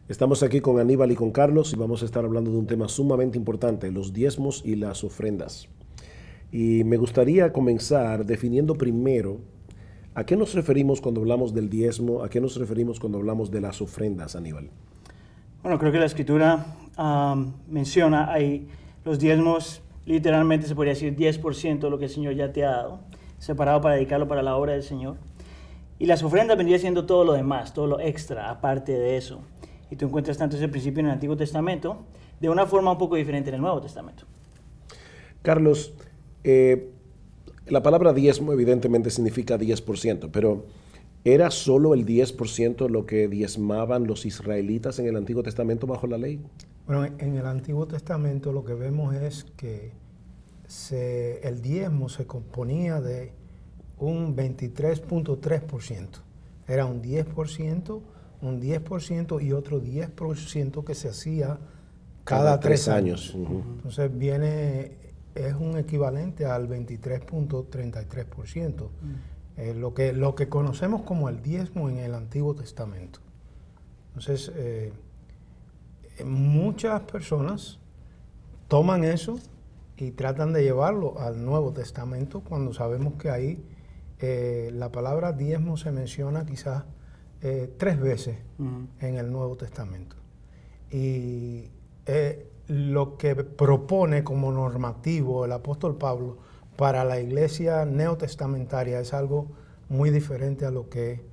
Estamos aquí con Aníbal y con Carlos y vamos a estar hablando de un tema sumamente importante, los diezmos y las ofrendas. Y me gustaría comenzar definiendo primero a qué nos referimos cuando hablamos del diezmo, a qué nos referimos cuando hablamos de las ofrendas, Aníbal. Bueno, creo que la Escritura menciona ahí los diezmos, literalmente se podría decir 10% de lo que el Señor ya te ha dado, separado para dedicarlo para la obra del Señor. Y las ofrendas vendría siendo todo lo demás, todo lo extra, aparte de eso. Y tú encuentras tanto ese principio en el Antiguo Testamento, de una forma un poco diferente en el Nuevo Testamento. Carlos, la palabra diezmo evidentemente significa 10%, pero ¿era solo el 10% lo que diezmaban los israelitas en el Antiguo Testamento bajo la ley? Bueno, en el Antiguo Testamento lo que vemos es que el diezmo se componía de un 23.3%. Era un 10% y otro 10% que se hacía cada 3 años. Entonces es un equivalente al 23.33%. Lo que conocemos como el diezmo en el Antiguo Testamento. Entonces, muchas personas toman eso y tratan de llevarlo al Nuevo Testamento cuando sabemos que ahí la palabra diezmo se menciona quizás 3 veces en el Nuevo Testamento. Y lo que propone como normativo el apóstol Pablo para la iglesia neotestamentaria es algo muy diferente a lo que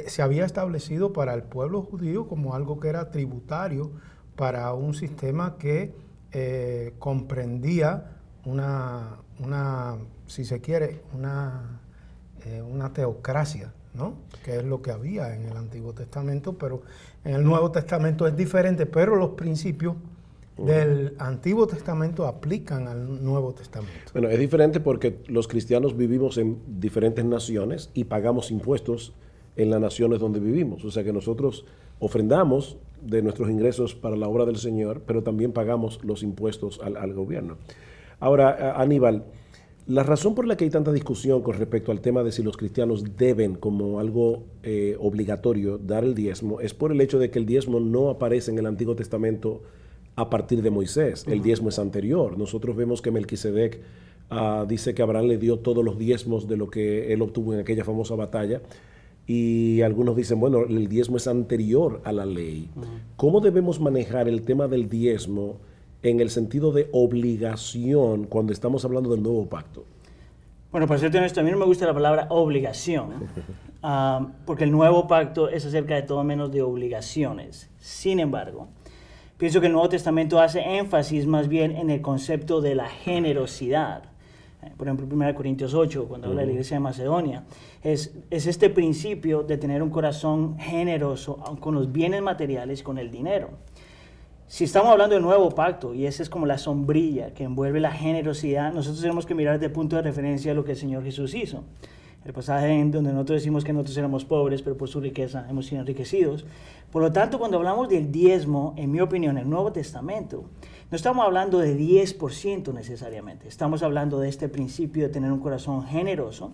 se había establecido para el pueblo judío como algo que era tributario para un sistema que comprendía si se quiere, una teocracia, ¿no? Que es lo que había en el Antiguo Testamento, pero en el Nuevo Testamento es diferente, pero los principios del Antiguo Testamento aplican al Nuevo Testamento. Bueno, es diferente porque los cristianos vivimos en diferentes naciones y pagamos impuestos en las naciones donde vivimos. O sea que nosotros ofrendamos de nuestros ingresos para la obra del Señor, pero también pagamos los impuestos al gobierno. Ahora, Aníbal, la razón por la que hay tanta discusión con respecto al tema de si los cristianos deben, como algo obligatorio, dar el diezmo, es por el hecho de que el diezmo no aparece en el Antiguo Testamento a partir de Moisés. El diezmo es anterior. Nosotros vemos que Melquisedec dice que Abraham le dio todos los diezmos de lo que él obtuvo en aquella famosa batalla. Y algunos dicen, bueno, el diezmo es anterior a la ley. ¿Cómo debemos manejar el tema del diezmo en el sentido de obligación cuando estamos hablando del nuevo pacto? Bueno, para serte honesto, a mí no me gusta la palabra obligación, porque el nuevo pacto es acerca de todo menos de obligaciones. Sin embargo, pienso que el Nuevo Testamento hace énfasis más bien en el concepto de la generosidad. Por ejemplo, 1 Corintios 8, cuando habla de la iglesia de Macedonia, es este principio de tener un corazón generoso con los bienes materiales, con el dinero. Si estamos hablando del nuevo pacto, y esa es como la sombrilla que envuelve la generosidad, nosotros tenemos que mirar desde el punto de referencia a lo que el Señor Jesús hizo. El pasaje en donde nosotros decimos que nosotros éramos pobres, pero por su riqueza hemos sido enriquecidos. Por lo tanto, cuando hablamos del diezmo, en mi opinión, en el Nuevo Testamento, no estamos hablando de 10% necesariamente. Estamos hablando de este principio de tener un corazón generoso.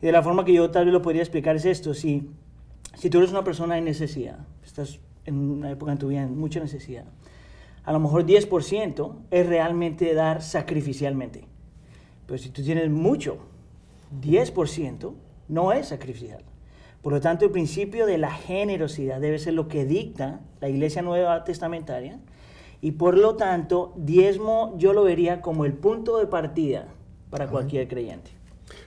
Y de la forma que yo tal vez lo podría explicar es esto. Si tú eres una persona en necesidad, estás en una época en tu vida en mucha necesidad, a lo mejor 10% es realmente dar sacrificialmente. Pero si tú tienes mucho, 10% no es sacrificial. Por lo tanto, el principio de la generosidad debe ser lo que dicta la Iglesia Nueva Testamentaria, y por lo tanto, diezmo yo lo vería como el punto de partida para cualquier creyente.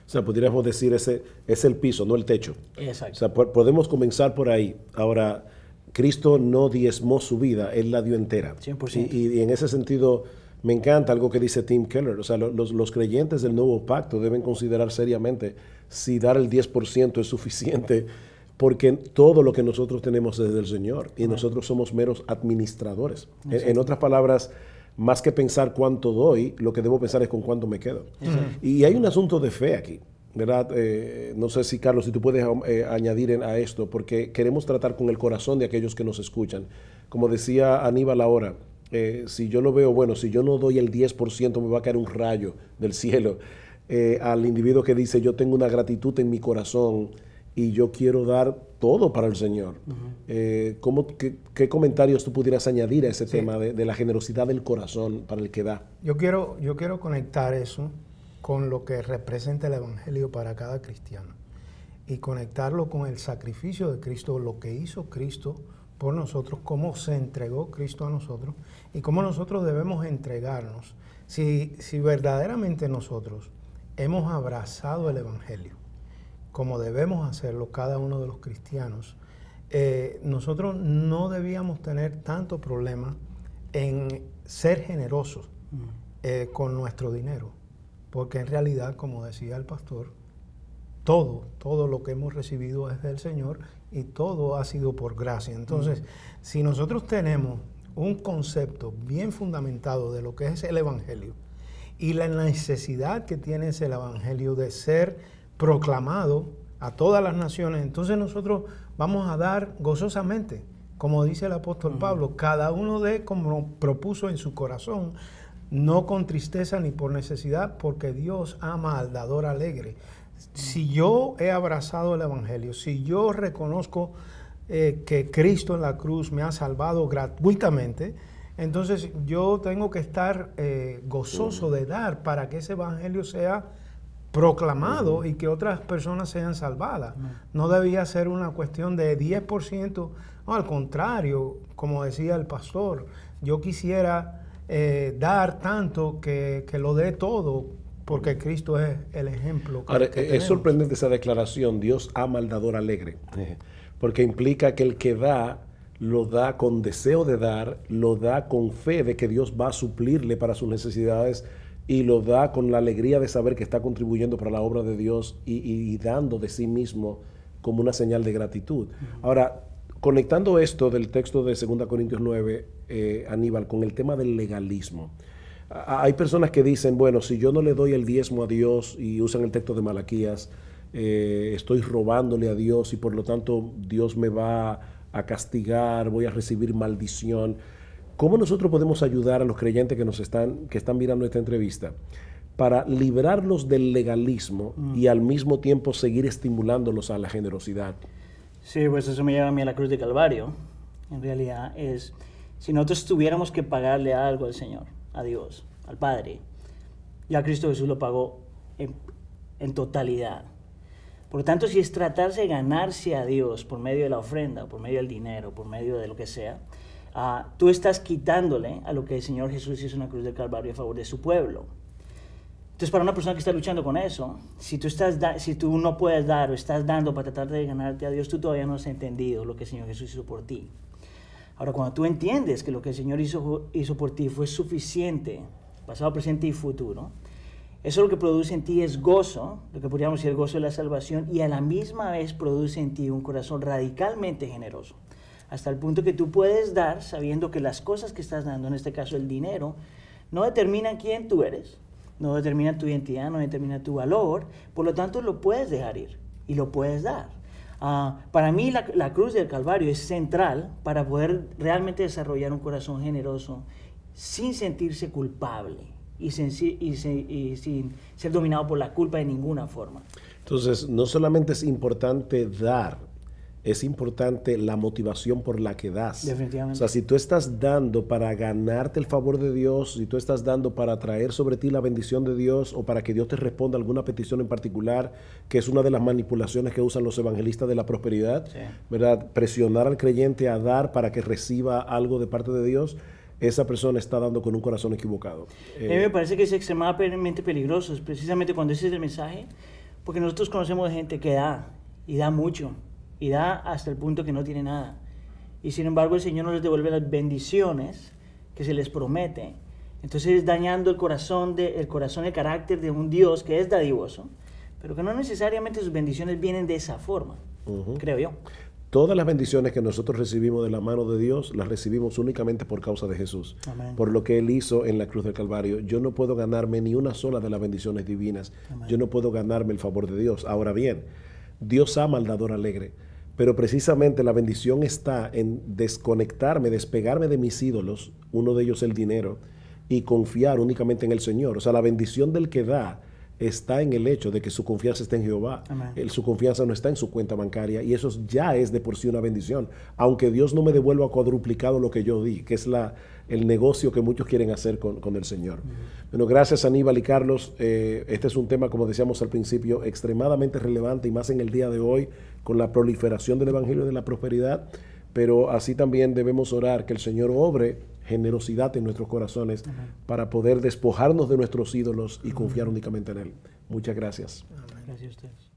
O sea, podríamos decir ese es el piso, no el techo. Exacto. O sea, podemos comenzar por ahí. Ahora, Cristo no diezmó su vida, Él la dio entera. 100%. Y en ese sentido, me encanta algo que dice Tim Keller. O sea, los creyentes del nuevo pacto deben considerar seriamente si dar el 10% es suficiente, porque todo lo que nosotros tenemos es del Señor y nosotros somos meros administradores. En otras palabras, más que pensar cuánto doy, lo que debo pensar es con cuánto me quedo. Y hay un asunto de fe aquí, ¿verdad? No sé si, Carlos, si tú puedes añadir a esto, porque queremos tratar con el corazón de aquellos que nos escuchan. Como decía Aníbal ahora, si yo lo veo, bueno, si yo no doy el 10%, me va a caer un rayo del cielo. Al individuo que dice, yo tengo una gratitud en mi corazón y yo quiero dar todo para el Señor. ¿Qué comentarios tú pudieras añadir a ese tema de la generosidad del corazón para el que da? Yo quiero conectar eso con lo que representa el Evangelio para cada cristiano y conectarlo con el sacrificio de Cristo, lo que hizo Cristo por nosotros, cómo se entregó Cristo a nosotros y cómo nosotros debemos entregarnos. Si verdaderamente nosotros hemos abrazado el Evangelio, como debemos hacerlo cada uno de los cristianos, nosotros no debíamos tener tanto problema en ser generosos con nuestro dinero, porque en realidad, como decía el pastor, todo lo que hemos recibido es del Señor y todo ha sido por gracia. Entonces, si nosotros tenemos un concepto bien fundamentado de lo que es el Evangelio y la necesidad que tiene ese Evangelio de ser proclamado a todas las naciones, entonces nosotros vamos a dar gozosamente, como dice el apóstol Pablo, cada uno dé como propuso en su corazón, no con tristeza ni por necesidad, porque Dios ama al dador alegre. Si yo he abrazado el Evangelio, si yo reconozco que Cristo en la cruz me ha salvado gratuitamente, entonces yo tengo que estar gozoso de dar para que ese Evangelio sea proclamado y que otras personas sean salvadas. No debía ser una cuestión de 10%, no, al contrario, como decía el pastor, yo quisiera dar tanto que lo dé todo, porque Cristo es el ejemplo. Ahora, es sorprendente esa declaración, Dios ama al dador alegre, porque implica que el que da, lo da con deseo de dar, lo da con fe de que Dios va a suplirle para sus necesidades y lo da con la alegría de saber que está contribuyendo para la obra de Dios y dando de sí mismo como una señal de gratitud. Ahora, conectando esto del texto de 2 Corintios 9, Aníbal, con el tema del legalismo. Hay personas que dicen, bueno, si yo no le doy el diezmo a Dios, y usan el texto de Malaquías, estoy robándole a Dios y por lo tanto Dios me va a castigar, voy a recibir maldición. ¿Cómo nosotros podemos ayudar a los creyentes que están mirando esta entrevista para librarlos del legalismo y al mismo tiempo seguir estimulándolos a la generosidad? Sí, pues eso me lleva a mí a la cruz de Calvario. En realidad es, si nosotros tuviéramos que pagarle algo al Señor, a Dios, al Padre, ya Cristo Jesús lo pagó en totalidad. Por lo tanto, si es tratarse de ganarse a Dios por medio de la ofrenda, por medio del dinero, por medio de lo que sea, tú estás quitándole a lo que el Señor Jesús hizo en la cruz del Calvario a favor de su pueblo. Entonces, para una persona que está luchando con eso, si tú no puedes dar o estás dando para tratar de ganarte a Dios, tú todavía no has entendido lo que el Señor Jesús hizo por ti. Ahora, cuando tú entiendes que lo que el Señor hizo por ti fue suficiente, pasado, presente y futuro, eso lo que produce en ti es gozo, lo que podríamos decir el gozo de la salvación, y a la misma vez produce en ti un corazón radicalmente generoso, hasta el punto que tú puedes dar sabiendo que las cosas que estás dando, en este caso el dinero, no determinan quién tú eres, no determinan tu identidad, no determinan tu valor, por lo tanto lo puedes dejar ir y lo puedes dar. Para mí la cruz del Calvario es central para poder realmente desarrollar un corazón generoso sin sentirse culpable y sin ser dominado por la culpa de ninguna forma. Entonces, no solamente es importante dar, es importante la motivación por la que das. Definitivamente. O sea, si tú estás dando para ganarte el favor de Dios, si tú estás dando para traer sobre ti la bendición de Dios o para que Dios te responda alguna petición en particular, que es una de las manipulaciones que usan los evangelistas de la prosperidad, sí, ¿verdad? Presionar al creyente a dar para que reciba algo de parte de Dios, esa persona está dando con un corazón equivocado. A mí me parece que es extremadamente peligroso, precisamente cuando ese es el mensaje, porque nosotros conocemos de gente que da, y da mucho, y da hasta el punto que no tiene nada. Y sin embargo el Señor no les devuelve las bendiciones que se les promete. Entonces dañando el corazón, el carácter de un Dios que es dadivoso, pero que no necesariamente sus bendiciones vienen de esa forma, creo yo. Todas las bendiciones que nosotros recibimos de la mano de Dios, las recibimos únicamente por causa de Jesús. Amén. Por lo que Él hizo en la cruz del Calvario. Yo no puedo ganarme ni una sola de las bendiciones divinas. Amén. Yo no puedo ganarme el favor de Dios. Ahora bien, Dios ama al dador alegre. Pero precisamente la bendición está en desconectarme, despegarme de mis ídolos, uno de ellos el dinero, y confiar únicamente en el Señor. O sea, la bendición del que da está en el hecho de que su confianza está en Jehová. Su confianza no está en su cuenta bancaria, y eso ya es de por sí una bendición. Aunque Dios no me devuelva cuadruplicado lo que yo di, que es el negocio que muchos quieren hacer con el Señor. Bueno, gracias Aníbal y Carlos. Este es un tema, como decíamos al principio, extremadamente relevante, y más en el día de hoy, con la proliferación del Evangelio de la Prosperidad. Pero así también debemos orar que el Señor obre generosidad en nuestros corazones para poder despojarnos de nuestros ídolos y confiar únicamente en Él. Muchas gracias. Gracias a ustedes.